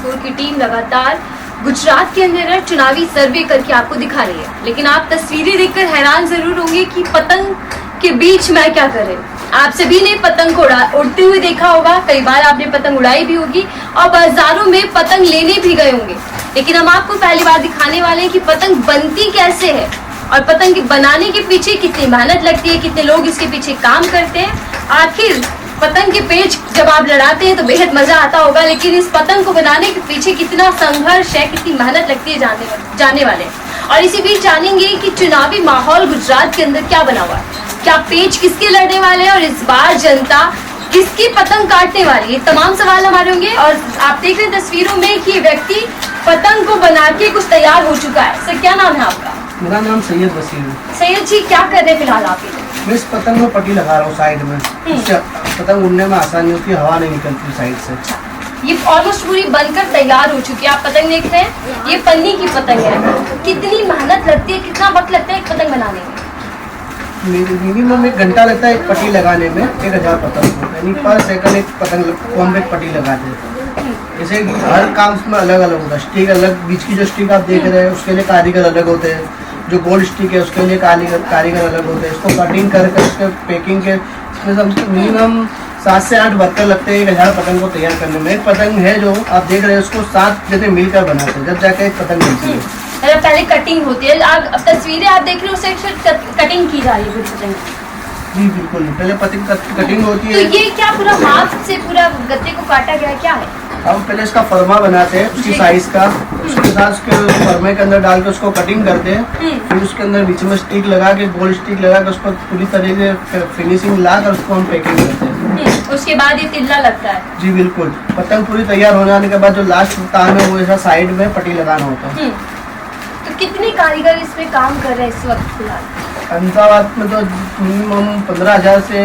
4 की टीम लगातार गुजरात के अंदर चुनावी सर्वे करके आपको दिखा रही है, लेकिन आप तस्वीरें देखकर हैरान जरूर होंगे कि पतंग के बीच में क्या कर रहे। आप सभी ने पतंग को उड़ते हुए देखा होगा, कई बार आपने पतंग उड़ाई भी होगी और बाजारों में पतंग लेने भी गए होंगे, लेकिन हम आपको पहली बार दिखाने वाले हैं कि पतंग बनती कैसे है और पतंग बनाने के पीछे कितनी मेहनत लगती है, कितने लोग इसके पीछे काम करते हैं। आखिर पतंग के पेच जब आप लड़ाते हैं तो बेहद मजा आता होगा, लेकिन इस पतंग को बनाने के पीछे कितना संघर्ष है, कितनी मेहनत लगती है जानने वाले। और इसी बीच जानेंगे कि चुनावी माहौल गुजरात के अंदर क्या बना हुआ है, क्या पेच किसके लड़ने वाले हैं और इस बार जनता किसकी पतंग काटने वाली है, तमाम सवाल हमारे होंगे। और आप देख रहे हैं तस्वीरों में कि व्यक्ति पतंग को बना के कुछ तैयार हो चुका है। सर क्या नाम है आपका? मेरा नाम सैयद वसीम है। सैयद जी क्या कर रहे हैं फिलहाल आप? मैं इस पतंग में पट्टी लगा रहा हूँ साइड में, इससे पतंग उड़ने में आसानी होती है, हवा नहीं निकलती साइड से। ये ऑलमोस्ट पूरी बनकर तैयार हो चुकी है। आप पतंग देख रहे हैं, ये पन्नी की पतंग है। कितनी मेहनत लगती है, कितना वक्त लगता है एक पतंग बनाने में? मिनिमम 1 घंटा लगता है एक पट्टी लगाने में, 1000 पतंग को, यानी पर सेकंड एक पतंग को हम एक पट्टी लगाते हैं। जैसे हर काम में अलग अलग होता है, स्टिक अलग, बीच की जो स्टिक आप देख रहे हैं उसके लिए कारीगर अलग होते हैं, जो गोल्ड स्टिक है उसके लिए कारीगर अलग होते हैं। इसको कटिंग करके उसके पैकिंग के इसमें मिनिमम 7 से 8 वर्कर लगते हैं 1000 पतंग को तैयार करने में। एक पतंग है जो आप देख रहे हैं उसको 7 जने मिलकर बनाते हैं, जब जाके एक पतंग बनती है। मतलब पहले कटिंग होती है, आप तस्वीरें आप देख रहे हो उससे कटिंग की जा रही है पतंग। जी बिल्कुल, पहले पतंग कटिंग होती है। तो ये क्या पूरा हाथ से पूरा गत्ते को काटा गया क्या है? हम पहले इसका फरमा बनाते हैं उसकी साइज का, उसके साथ उसके फरमे के अंदर डाल के उसको कटिंग करते हैं, फिर उसके अंदर बीच में स्टिक लगा के, गोल्ड स्टिक लगा के उसको पूरी तरीके से फिनिशिंग ला कर उसको हम पैकिंग करते हैं। उसके बाद ये तिल्ला लगता है। जी बिल्कुल, पतंग पूरी तैयार हो जाने के बाद जो लास्ट काम है वो ऐसा साइड में पट्टी लगाना होता है। तो कितने कारीगर इसमें काम कर रहे हैं इस वक्त फिलहाल? अहमदाबाद में तो मिनिमम 15,000 से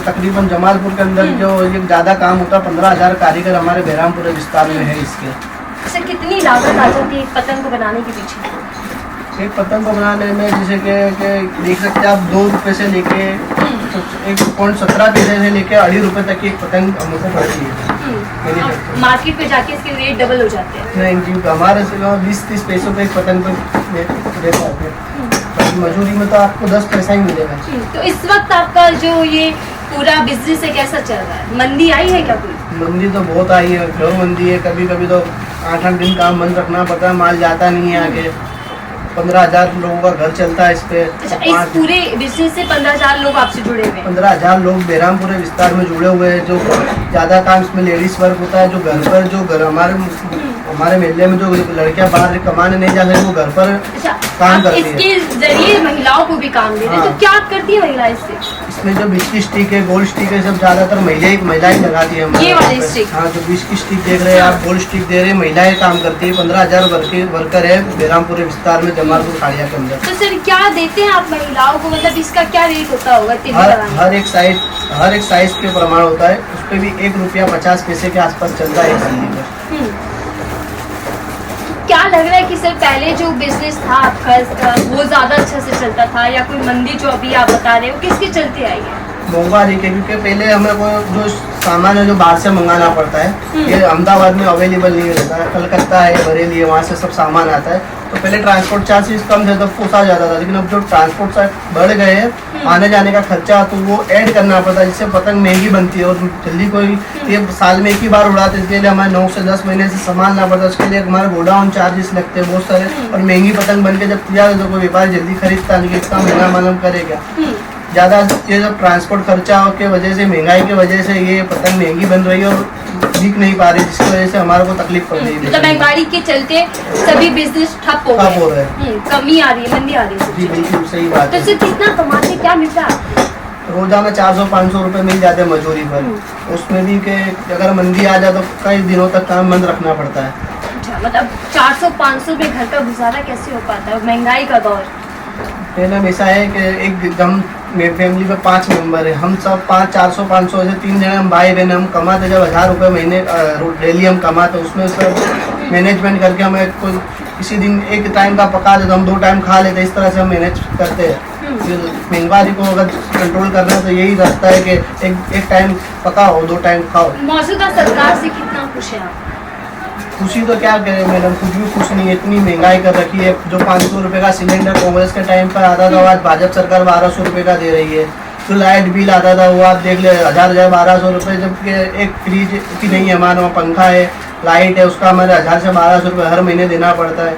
तकरीबन जमालपुर के अंदर जो ये ज़्यादा काम होता है 15,000 कारीगर हमारे बहरामपुर विस्तार में है इसके। सर कितनी लागत आ जाती है एक पतंग को बनाने के पीछे? एक पतंग को बनाने में जैसे कि देख सकते हैं आप 2 रुपये से लेके 1.17 पैसे से लेके 2.5 रुपये तक की एक पतंग हमको पड़ती है। मार्केट पे जाके इसके रेट डबल हो जाते हैं। नहीं जी, हमारे से 20-30 पैसों पे एक पतंग पे दे पाते हैं, मजदूरी में तो आपको 10 पैसा ही मिलेगा। तो इस वक्त आपका जो ये पूरा बिजनेस है कैसा चल रहा है? मंदी आई है क्या कोई? मंदी तो बहुत आई है, घरों मंदी है, कभी कभी तो 8-8 दिन काम बंद रखना पड़ता है, माल जाता नहीं है आगे। 15,000 लोगों का घर चलता है इस पे। अच्छा, इस पूरे बिजनेस से 15,000 लोग आपसे जुड़े हुए हैं? 15,000 लोग बहरामपुर विस्तार में जुड़े हुए हैं। जो ज़्यादा काम इसमें लेडीज वर्क होता है, जो घर पर जो हमारे मेले में जो लड़कियां बाहर कमाने नहीं जाते वो घर पर काम करती है। इसके जरिए महिलाओं को भी काम दे रहे हैं। तो क्या करती है महिला इससे? इसमें जो बीच की स्टिक है, गोल्ड स्टिक है, सब ज्यादातर महिलाएं लगाती है। ये वाली स्टिक? हाँ, जो बीच की स्टिक देख रहे हैं आप, गोल्ड स्टिक दे रहे हैं, महिलाएं काम करती है। 15,000 वर्कर है बहरामपुर विस्तार में जमालपुर खाड़िया के अंदर। तो सर क्या देते हैं आप महिलाओं को, मतलब इसका क्या रेट होता होगा? हर एक साइज के प्रमाण होता है, उस पर भी 1 रुपया 50 पैसे के आसपास चलता है एक सिल्ली पर। क्या लग रहा है कि सर पहले जो बिजनेस था आपका वो ज्यादा अच्छा से चलता था, या कोई मंदी जो अभी आप बता रहे हो किसके चलते आई है? मोबाइल के, क्योंकि पहले हमें को जो सामान है जो बाहर से मंगाना पड़ता है, ये अहमदाबाद में अवेलेबल नहीं रहता है, कलकत्ता है, बरेली है, वहाँ से सब सामान आता है। तो पहले ट्रांसपोर्ट चार्जेस कम थे तो पोसा जाता था, लेकिन अब जो ट्रांसपोर्ट चार्ज बढ़ गए हैं, आने जाने का खर्चा तो वो ऐड करना पड़ता है, जिससे पतंग महंगी बनती है। और जल्दी कोई ये साल में एक ही बार उड़ाते, इसके लिए हमें 9 से 10 महीने से संभालना पड़ता है, उसके लिए हमारे गोडाउन चार्जेस लगते हैं बहुत सारे। और महंगी पतंग बन के जब तैयार हो तो कोई व्यापारी जल्दी खरीदता नहीं, इतना महंगा मालूम करेगा। ज़्यादा ये सब ट्रांसपोर्ट खर्चा के वजह से, महंगाई की वजह से ये पतंग महंगी बन रही है और बिक नहीं पा रही, जिसकी वजह से हमारे को तकलीफ पड़ रही है। मतलब महंगाई के चलते सभी बिजनेस ठप हो रहे हैं, कमी आ रही है, मंदी आ रही है। जी बिल्कुल सही बात है। तो सिर्फ कितना कमाते, क्या मिलता है? रोजाना 400-500 रुपये मिल जाते हैं मजदूरी पर। उसमें भी कि अगर मंदी आ जाए तो कई दिनों तक काम बंद रखना पड़ता है। अच्छा, मतलब 400-500 में घर का गुजारा कैसे हो पाता है महंगाई का दौर? मैडम ऐसा है कि एकदम मेरी फैमिली में 5 मेंबर है, हम सब 400-500 ऐसे 3 जने हम भाई बहन, हम कमाते जब 1000 रुपये महीने डेली हम कमाते, उसमें सब मैनेजमेंट करके हमें कोई किसी दिन एक टाइम का पका देते, हम 2 टाइम खा लेते, इस तरह से हम मैनेज करते हैं। महंगाई को अगर कंट्रोल करना है तो यही रास्ता है कि एक टाइम पकाओ, 2 टाइम खाओ। मौजूदा सरकार से कितना खुश है आप? खुशी तो क्या करें मैडम, कुछ भी खुश नहीं है। इतनी महंगाई कर रखी है। जो 500 रुपये का सिलेंडर कांग्रेस के टाइम पर आता था, आज भाजपा सरकार 1200 रुपये का दे रही है। जो लाइट बिल आता था वो आप देख ले 1200 रुपये, जबकि एक फ्रिज की नहीं है, हमारे वहाँ पंखा है, लाइट है, उसका हमारे 1000 से 1200 रुपये हर महीने देना पड़ता है।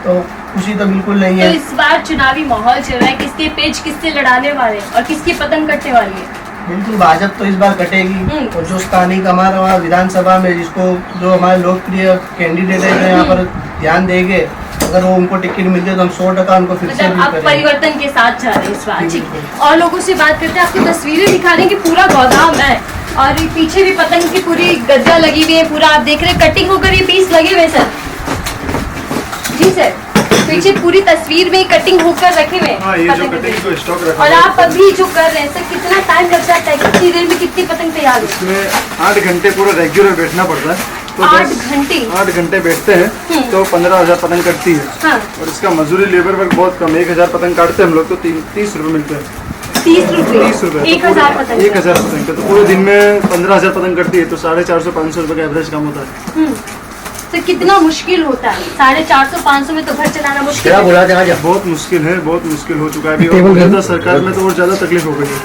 तो खुशी तो बिल्कुल नहीं तो है। इस बार चुनावी माहौल चल रहा है, किसके पेज किससे लड़ाने वाले हैं और किसकी पतंग कटने वाली है? बिल्कुल भाजपा तो इस बार कटेगी। और जो स्थानिक हमारे वहाँ विधानसभा में जिसको जो हमारे लोकप्रिय कैंडिडेट है, यहाँ पर ध्यान देंगे, अगर वो उनको टिकट मिलती है तो हम 100% उनको फिर से मतलब आप परिवर्तन के साथ जा रहे हैं इस बार, ठीक है। और लोगों से बात करते हैं, आपकी तस्वीरें दिखा रहे हैं कि पूरा गोदाम है और पीछे भी पतंग की पूरी गद्दा लगी हुई है, पूरा आप देख रहे हैं कटिंग होकर ये पीस लगे हुए सर। जी सर, पीछे पूरी तस्वीर में कटिंग होकर रखे हुए हाँ, ये जो कटिंग को स्टॉक रखा और आप अभी जो कर रहे हैं सर, कितना टाइम लग जाता है, कितनी देर में कितनी पतंग तैयार होती है? इसमें 8 घंटे पूरा रेगुलर बैठना पड़ता है। तो 8 घंटे बैठते हैं तो 15,000 पतंग कटती है। हाँ। और इसका मजदूरी लेबर वर्क बहुत कम, 1000 पतंग काटते हैं हम लोग तो 30 रुपये मिलते हैं। 30 रुपए 1000 पतंग 1000 पतंग का, तो पूरे दिन में 15,000 पतंग कटती है, तो 450-500 रुपये का एवरेज काम होता है। तो कितना मुश्किल होता है? 450-500 में तो घर चलाना मुश्किल है। बहुत मुश्किल है, बहुत मुश्किल हो चुका है अभी। और ज्यादा सरकार में तो और ज्यादा तकलीफ हो गई है।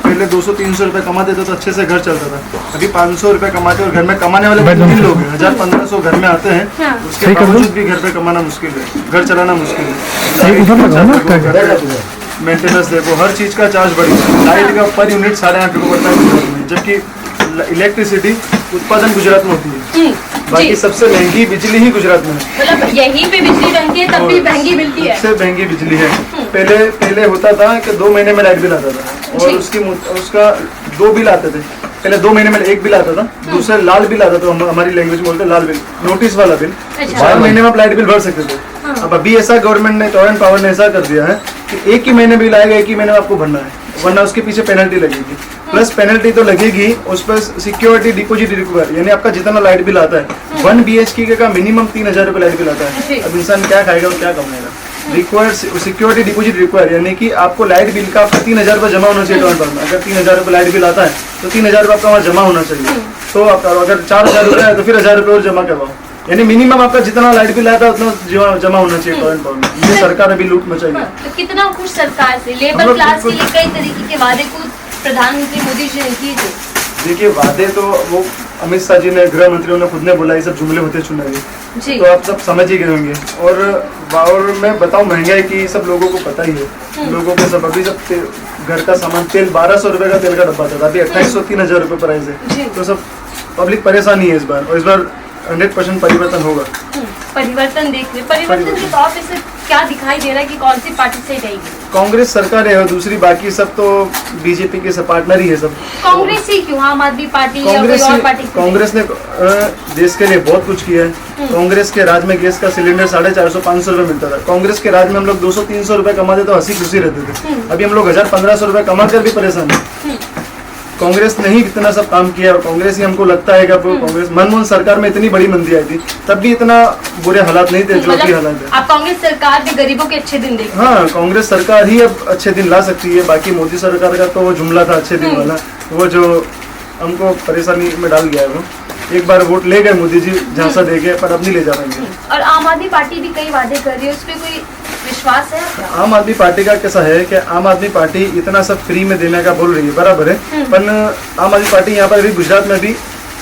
पहले 200-300 रुपये कमाते थे तो अच्छे से घर चलता था। अभी 500 रुपये कमाते और घर में कमाने वाले 3 लोग हैं, 1000-1500 घर में आते हैं। हाँ। उसके बावजूद भी घर पे कमाना मुश्किल है, घर चलाना मुश्किल है। मेंटेनेंस देखो, हर चीज का चार्ज बढ़ गया। लाइट का पर यूनिट 8.5 रुपये पड़ता है गुजरात में, जबकि इलेक्ट्रिसिटी उत्पादन गुजरात में होती है। बाकी सबसे महंगी बिजली ही गुजरात में है। मतलब यहीं पे बिजली बनती है तब भी महंगी मिलती है। सबसे महंगी बिजली है। पहले होता था कि 2 महीने में लाइट बिल आता था और उसका 2 बिल आते थे। पहले 2 महीने में एक बिल आता था, दूसरा लाल बिल आता था, हमारी लैंग्वेज में बोलते हैं लाल बिल, नोटिस वाला बिल। 4 महीने में आप लाइट बिल भर सकते थे। अब अभी ऐसा गवर्नमेंट ने, टॉरेंट पावर ने ऐसा कर दिया है कि एक ही महीने बिल आएगा, एक ही महीने में आपको भरना है, वरना उसके पीछे पेनल्टी लगेगी। प्लस पेनल्टी तो लगेगी, उस पर सिक्योरिटी डिपॉजिट रिक्वायर, यानी आपका जितना लाइट बिल आता है 1 BHK का मिनिमम 3000 रुपये लाइट बिल आता है। अब इंसान क्या खाएगा और क्या कमाएगा? रिक्वायर्ड सिक्योरिटी डिपॉजिट रिक्वायर, यानी कि आपको लाइट बिल का 3000 रुपये जमा होना चाहिए टॉरेंट पावर में। अगर 3000 रुपये लाइट बिल आता है तो 3000 रुपये आपका वहाँ जमा होना चाहिए। तो आपका अगर 4000 रुपये है तो फिर 1000 रुपये और जमा करवाओ, यानी मिनिमम आपका जितना लाइट बिल आता है उतना जमा होना चाहिए टॉरेंट पावर में। ये सरकार अभी लूट मचाएगी। तो कितना खुश सरकार से, लेबर क्लास के लिए कई तरीके के वादे को प्रधानमंत्री मोदी जी ने किए थे। देखिए, वादे तो वो अमित शाह जी ने, गृह मंत्रियों ने खुद ने बोला, ये सब जुमले होते चुनावी, तो आप सब समझ ही गए होंगे। और मैं बताऊं, महंगाई की सब लोगों को पता ही है। लोगों को सब अभी सब घर का सामान, तेल 1200 रुपये का तेल का डब्बा था, अभी 2800-3000 रुपये प्राइस है। तो सब पब्लिक परेशानी है इस बार, और इस बार 100% परिवर्तन होगा। परिवर्तन देख रहे, परिवर्तन के तौर पे से क्या दिखाई दे रहा है कि कौन सी पार्टी से रहेगी? कांग्रेस सरकार है और दूसरी बाकी सब तो बीजेपी के सब पार्टनर ही है सब। कांग्रेस ही क्यों? आम आदमी पार्टी या कोई और पार्टी? कांग्रेस ने देश के लिए बहुत कुछ किया है। कांग्रेस के राज में गैस का सिलेंडर 450-500 रुपये मिलता था। कांग्रेस के राज में हम लोग 200-300 रुपये कमाते तो हंसी खुशी रहते थे। अभी हम लोग 1000-1500 रुपये कमा कर भी परेशान है। कांग्रेस ने ही इतना सब काम किया और कांग्रेस ही हमको लगता है कि कांग्रेस, मनमोहन सरकार में इतनी बड़ी मंदी आई थी तब भी इतना बुरे हालात नहीं थे जो अभी हालात है। आप कांग्रेस सरकार में गरीबों के अच्छे दिन देखते? हाँ, कांग्रेस सरकार ही अब अच्छे दिन ला सकती है। बाकी मोदी सरकार का तो वो जुमला था अच्छे दिन वाला, वो जो हमको परेशानी में डाल गया है। वो एक बार वोट ले गए मोदी जी झांसा दे गए, पर अब नहीं ले जा पाएंगे। और आम आदमी पार्टी भी कई वादे कर रही है, उस पर कोई विश्वास है? आम आदमी पार्टी का कैसा है कि आम आदमी पार्टी इतना सब फ्री में देने का बोल रही है, बराबर है, पर आम आदमी पार्टी यहाँ पर भी गुजरात में भी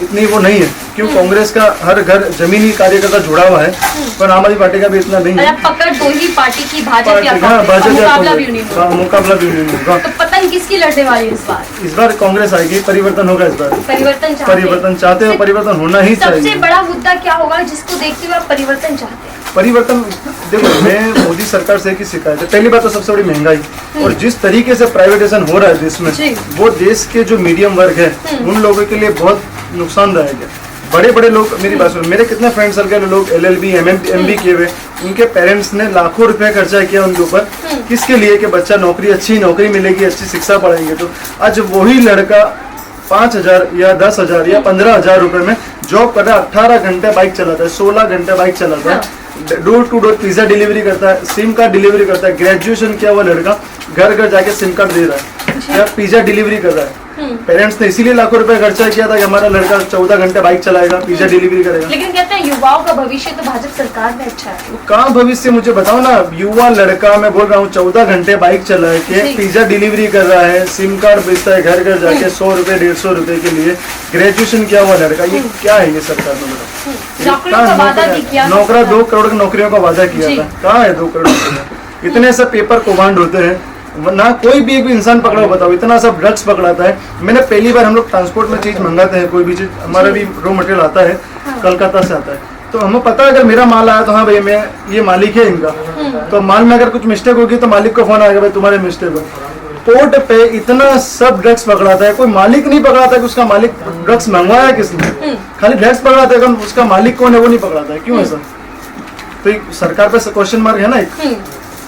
इतनी वो नहीं है। क्यों? कांग्रेस का हर घर जमीनी कार्यकर्ता जुड़ा हुआ है, पर आम आदमी पार्टी का भी इतना नहीं है। पकड़ दो ही पार्टी की, भाजपा या मुकाबला भी नहीं होगा। तो पतंग किसकी लड़ने वाली है इस बार? इस बार कांग्रेस आएगी, परिवर्तन होगा इस बार। परिवर्तन चाहते हो, परिवर्तन होना ही चाहिए। सबसे बड़ा मुद्दा क्या होगा जिसको देखते हुए आप परिवर्तन चाहते हैं? परिवर्तन देखो, मैं मोदी सरकार से की शिकायत है। पहली बात तो सबसे बड़ी महंगाई, और जिस तरीके से प्राइवेटाइजेशन हो रहा है देश में, वो देश के जो मीडियम वर्ग है उन लोगों के लिए बहुत नुकसानदायक है। बड़े बड़े लोग, मेरी बात सुनो, मेरे कितने फ्रेंड सर्कल लोग LLB MB किए हुए, उनके पेरेंट्स ने लाखों रुपए खर्चा किया उनके ऊपर, किसके लिए? कि बच्चा नौकरी, अच्छी नौकरी मिलेगी, अच्छी शिक्षा पढ़ाएंगे। तो आज वही लड़का 5000 या 10,000 या 15,000 रुपए में जॉब कर रहा है, 18 घंटे बाइक चलाता है, 16 घंटे बाइक चलाता है, door to door pizza delivery करता है, सिम कार्ड डिलीवरी करता है। ग्रेजुएशन किया हुआ लड़का घर घर जाके सिम कार्ड दे रहा है या पिज्जा डिलीवरी कर रहा है। पेरेंट्स ने इसीलिए लाखों रुपए खर्चा किया था कि हमारा लड़का 14 घंटे बाइक चलाएगा, पिज्जा डिलीवरी करेगा। लेकिन कहते हैं युवाओं का भविष्य तो भाजपा सरकार में अच्छा है। कहाँ भविष्य, मुझे बताओ ना। युवा लड़का, मैं बोल रहा हूँ 14 घंटे बाइक चला के पिज्जा डिलीवरी कर रहा है, सिम कार्ड बेचता है घर घर जाके 100 रुपए 150 रुपए के लिए, ग्रेजुएशन किया हुआ लड़का, ये क्या है ये सरकार ने? नौकरियों का वादा भी किया, 2 करोड़ की नौकरियों का वादा किया था, कहाँ है 2 करोड़? इतने सब पेपर कौभांड होते हैं ना, कोई भी एक भी इंसान पकड़ा हो, बताओ इतना सब ड्रग्स पकड़ाता है। मैंने पहली बार, हम लोग ट्रांसपोर्ट में चीज मंगाते हैं, कोई भी चीज, हमारा भी रॉ मटेरियल आता है कलकत्ता से आता है, तो हमें पता है अगर मेरा माल आया तो हाँ भाई मैं ये मालिक है इनका, तो माल में अगर कुछ मिस्टेक होगी तो मालिक को फोन आएगा भाई तुम्हारे मिस्टेक हो। पोर्ट पे इतना सब ड्रग्स पकड़ाता है, कोई मालिक नहीं पकड़ाता कि उसका मालिक ड्रग्स मंगवाया किसने, खाली ड्रग्स पकड़ाता है, उसका मालिक कौन है वो नहीं पकड़ाता है। क्यों ऐसा? तो सरकार पे क्वेश्चन मार्क है ना एक।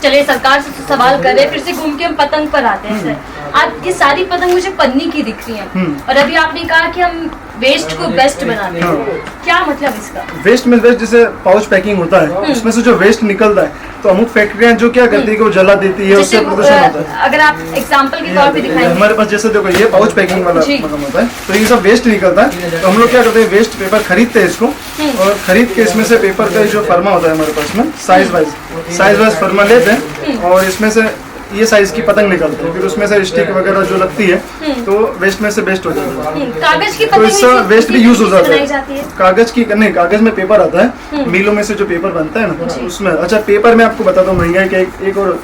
चलिए सरकार से तो सवाल करें, फिर से घूम के हम पतंग पर आते हैं सर। आपकी सारी पतंग मुझे पन्नी की दिख रही है, और अभी आपने कहा कि हम वेस्ट को बेस्ट बनाते हैं, क्या मतलब इसका? वेस्ट में वेस्ट, जैसे पाउच पैकिंग होता है उसमें से जो वेस्ट निकलता है, तो अमुक फैक्ट्रियां जो क्या करती है कि वो जला देती है, उससे प्रदूषण होता है। अगर आप एग्जांपल के तौर पे दिखाएंगे, हमारे पास जैसे देखो ये पाउच पैकिंग वाला मतलब होता है, तो ये सब वेस्ट निकलता है, तो हम लोग क्या करते हैं वेस्ट पेपर खरीदते हैं इसको, और खरीद के इसमें से पेपर का जो फर्मा होता है हमारे पास में साइज वाइज फर्मा लेते हैं, और इसमें से ये साइज की पतंग निकलती है, फिर उसमें से स्टिक वगैरह जो लगती है, तो वेस्ट में से बेस्ट हो जाता है। कागज की तो इससे वेस्ट भी यूज हो जाता है। कागज की नहीं, कागज में पेपर आता है, मिलों में से जो पेपर बनता है ना उसमें। अच्छा पेपर में आपको बताता हूँ महंगा क्या, एक और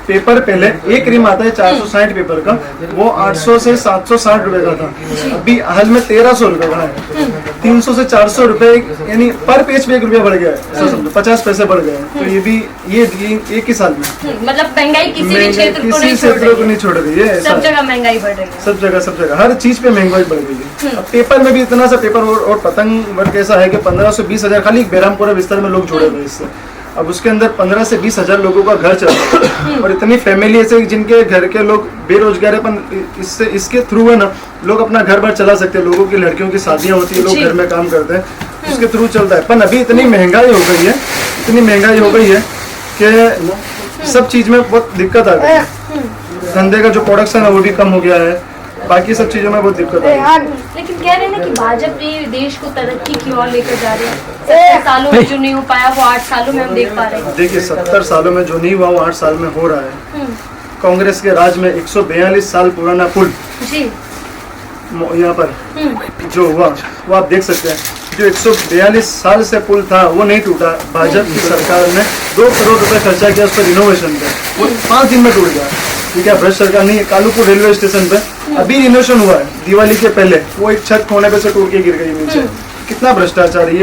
पेपर पहले एक रिम आता है 460 पेपर का, वो 800 से 760 रुपए का था, अभी हाल में 1300 रुपए का है। 300 से 400 रुपए, यानी पर पेज पे 1 रुपया बढ़ गया है, ऐसा समझो 50 पैसे बढ़ गए हैं। तो ये भी ये एक ही साल में, मतलब महंगाई किसी भी क्षेत्र को नहीं छोड़ रही है, सब जगह महंगाई बढ़ रही है, सब जगह हर चीज पे महंगाई बढ़ गई है। अब पेपर में भी इतना सा पेपर, और पतंग वर्क ऐसा है कि 15 से 20 हजार खाली बेरामपुरा विस्तार में लोग जुड़े हुए इससे। अब उसके अंदर 15 से 20 हजार लोगों का घर चलता है, और इतनी फैमिली ऐसे जिनके घर के लोग बेरोजगार है, इससे इसके थ्रू है ना लोग अपना घर बार चला सकते हैं। लोगों की लड़कियों की शादियां होती है, लोग घर में काम करते हैं, उसके थ्रू चलता है। पर अभी इतनी महंगाई हो गई है कि सब चीज में बहुत दिक्कत आ गई है। धंधे का जो प्रोडक्शन है वो भी कम हो गया है, बाकी सब चीजों में बहुत दिक्कत है। लेकिन कह रहे हैं ना कि भाजपा देश को तरक्की की ओर लेकर जा रहे हैं, 70 सालों में जो नहीं हो पाया वो 8 सालों में हम देख पा रहे हैं। देखिए 70 सालों में जो नहीं हुआ वो 8 साल में हो रहा है। कांग्रेस के राज में 142 साल पुराना पुल यहाँ पर जो हुआ वो आप देख सकते हैं, जो 142 साल से पुल था वो नहीं टूटा। भाजपा की सरकार ने 2 करोड़ रुपए खर्चा किया उस पर रिनोवेशन पे, वो 5 दिन में टूट गया। ठीक है, भ्रष्ट सरकार नहीं है। कालूपुर रेलवे स्टेशन पे अभी रिनोवेशन हुआ है, दिवाली के पहले वो एक छत खोने पे से टूट के गिर गई नीचे। कितना भ्रष्टाचार है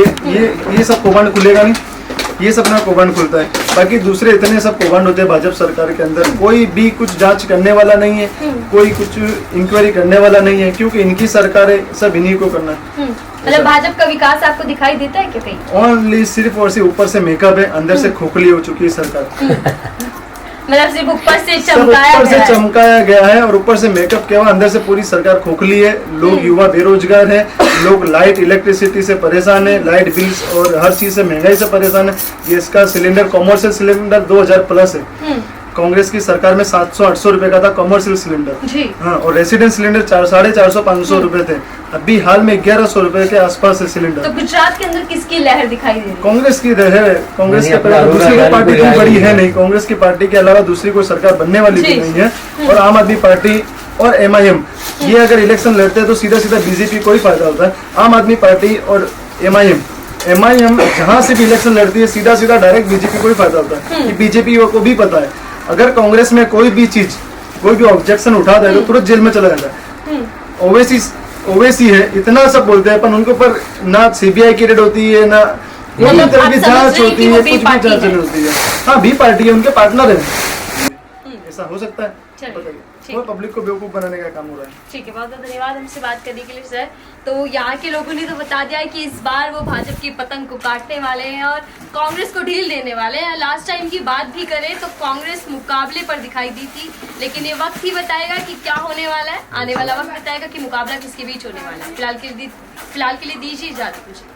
ये सब कौभांड खुलेगा नहीं, ये सब ना कौभांड खुलता है। बाकी दूसरे इतने सब कौभांड होते हैं भाजपा सरकार के अंदर, कोई भी कुछ जांच करने वाला नहीं है, कोई कुछ इंक्वायरी करने वाला नहीं है, क्योंकि इनकी सरकार है, सब इन्हीं को करना है। मतलब भाजपा का विकास आपको दिखाई देता है कि कहीं? ओनली सिर्फ और सिर्फ ऊपर से मेकअप है, अंदर से खोखली हो चुकी है सरकार। मतलब सिर्फ ऊपर से चमकाया गया है, और ऊपर से मेकअप किया हुआ, अंदर से पूरी सरकार खोखली है। लोग युवा बेरोजगार है, लोग लाइट इलेक्ट्रिसिटी से परेशान है, लाइट बिल्स और हर चीज से महंगाई से परेशान है। गैस का सिलेंडर, कॉमर्शियल सिलेंडर 2000 प्लस है। कांग्रेस की सरकार में 700-800 रुपए का था कॉमर्शियल सिलेंडर, हाँ, और रेसिडेंट सिलेंडर 450-500 रुपए थे। अभी हाल में 1100 रुपए के आसपास है सिलेंडर। तो गुजरात के अंदर किसकी लहर दिखाई दे रही है? कांग्रेस की है। कांग्रेस के पहले दूसरी कोई पार्टी इतनी बड़ी है नहीं, कांग्रेस की पार्टी के अलावा दूसरी कोई सरकार बनने वाली भी नहीं है। और आम आदमी पार्टी और MIM ये अगर इलेक्शन लड़ते हैं तो सीधा सीधा बीजेपी को ही फायदा होता है। आम आदमी पार्टी और MIM जहाँ से भी इलेक्शन लड़ती है सीधा सीधा डायरेक्ट बीजेपी को ही फायदा होता है। बीजेपी को भी पता है अगर कांग्रेस में कोई भी चीज, कोई भी ऑब्जेक्शन उठा दे तो तुरंत जेल में चला जाता है। ओवैसी है, इतना सब बोलते हैं, पर उनके ऊपर ना CBI की रेड होती है, ना कोई तरह की जांच होती है, कुछ भी जांच नहीं होती है। हाँ, बी पार्टी है, उनके पार्टनर है, ऐसा हो सकता है। बताइए, पब्लिक को बेवकूफ बनाने का काम हो रहा है। ठीक है, बहुत बहुत धन्यवाद हमसे बात करने के लिए सर। तो यहाँ के लोगों ने तो बता दिया है कि इस बार वो भाजपा की पतंग को काटने वाले हैं और कांग्रेस को ढील देने वाले हैं। लास्ट टाइम की बात भी करें तो कांग्रेस मुकाबले पर दिखाई दी थी, लेकिन ये वक्त ही बताएगा कि क्या होने वाला है। आने वाला वक्त बताएगा कि मुकाबला किसके बीच होने वाला है। फिलहाल के लिए दीजिए इजाजत मुझे।